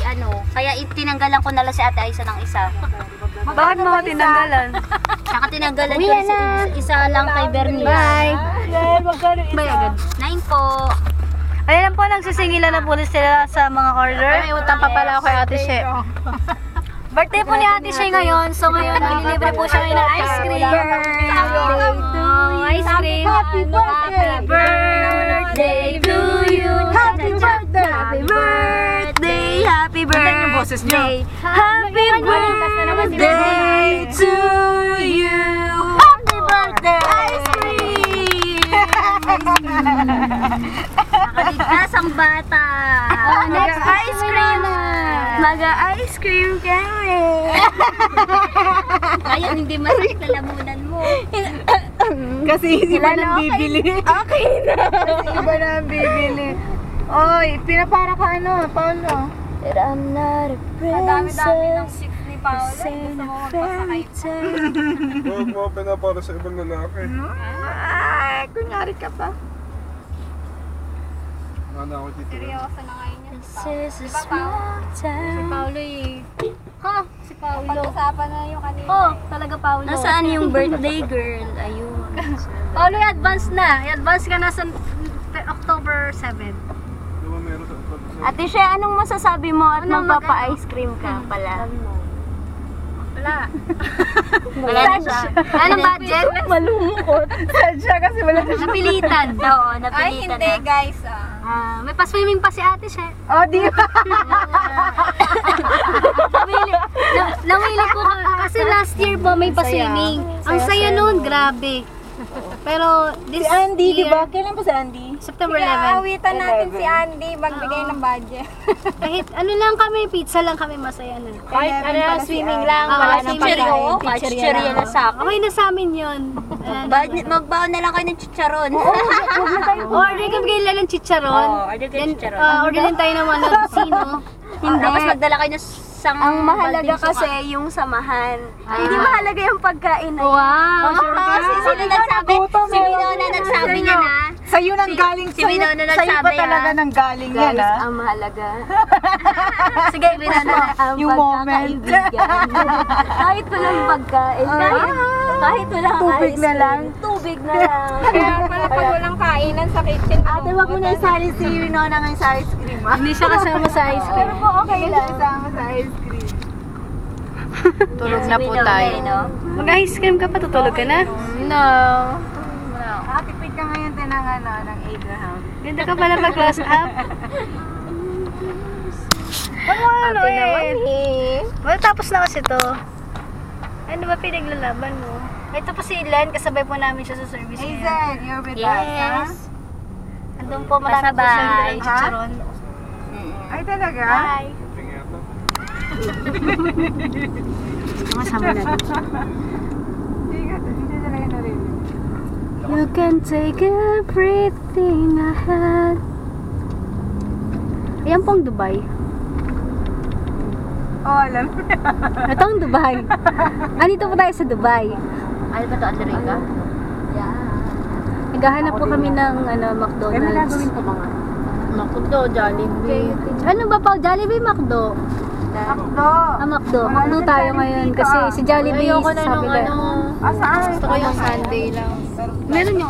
ano, kaya tinanggalan ko na lang si Ate Aisa ng isa. Bakit mo ako tinanggalan? Saka tinanggalan ko isa lang kay Bernice. Bye! Bye agad. 9 po. Ayan po, nagsisingilan na po sila sa mga order. May utang pa pala ako kay Ate She. Birthday po ni Ate Shay ngayon. So ngayon, nililibre po siya ngayon ng ice cream. Ice cream. Happy birthday to you. Happy birthday! Happy birthday! Happy birthday! Happy birthday to you! Happy birthday! Ice cream! Nakaligtas ang bata. Next ice cream! Mag-ice cream kami! Kaya hindi masakit na lamunan mo. Kasi iba nang bibili. Okay na! Kasi iba nang bibili. Oy, pinapara ka ano, Paolo? That I'm not a princess. Dami-dami ng ship ni Paolo. Gusto mo magpasakay. Huwag mo pinapara sa ibang lalaki. Ay, kunyari ka pa. Ano ako dito? Seryoso na ngayon yan. This is a small town. Paolo eh. Ha? Si Paolo. Pag-usapan na yung kanina. Oh, talaga Paolo. Nasaan yung birthday girl? Ayun. Paolo, i-advance na. I-advance ka na sa October 7. Di ba meron sa Ate Shea, anong masasabi mo at magpapa-ice cream ka pala? Wala. Wala na siya. Anong budget? Malungkot. Sadya kasi wala na siya. Napilitan. Oo, Ay, napilitan hindi na. guys. May pa-swimming pa si Ate Shay. Oh, di ba? Nawili ko kasi last year po may pa-swimming. Ang saya noon, grabe. Pero this Si Andy, di year, ba? Kailan pa si Andy? September Sige, 11. awitan natin si Andy. Magbigay ng budget. Kahit ano lang kami, pizza lang kami, masaya na. Kahit ano, swimming lang. Ah, Wala nang Chichiryo. pagkain. Chichiryo na sa akin. Okay na sa amin yun. Magbaon na lang kayo ng chicharon. Order kami kayo lang ng chicharon. Oo, order kayo ng chicharon. Order din tayo ng mga sino. Hindi. Tapos magdala kayo ng sang Ang mahalaga balding kasi suka. yung samahan. Hindi mahalaga yung pagkain na yun. Wow! Sino nagsabi? Si Winona nagsabi niya na. Sa'yo nang galing. Si Winona Sa'yo nagsabi pa talaga nang galing yan, Guys, ha? ang mahalaga. Sige, Winona. Ang Yung moment. pagkakaibigan. Kahit walang pagkain. Kahit walang Tubig ice na cream, lang. Tubig na lang. Kaya pala pag walang kainan sa kitchen. Ate, wag mo na isali si Winona ngayon sa ice cream, ha? Hindi siya kasama sa ice cream. Pero po okay lang. Isama sa ice cream. Tulog na po tayo. Mag-ice cream ka pa, tutulog ka na? No. Atipid ka ngayon din ng ano, ng Abraham. Ganda ka pala mag-close up. Ano eh? Well, tapos na kasi to. Ano ba pinaglalaban mo? Ito po si Len, kasabay po namin siya sa service ngayon. Hazel, you're with us, ha? Yes. Andun po marami po Kasabay. siya ng chicharon. Ay, talaga? Bye! Tingin ito. Masama na. Hindi talaga narinig. You can take everything I had. Ayan pong Dubai. Oh, alam. Ito ang Dubai. Andito po tayo sa Dubai. Ano ba ito, Amerika? Naghahanap po kami ng McDonald's. ko mga? Makudo, Jollibee. Ano ba pa? Jollibee, McDo? Akdo. McDo. McDo tayo ngayon kasi si Jollibee Ayoko na sabi nung ka. Saan? Gusto ko yung Sunday lang. Meron yung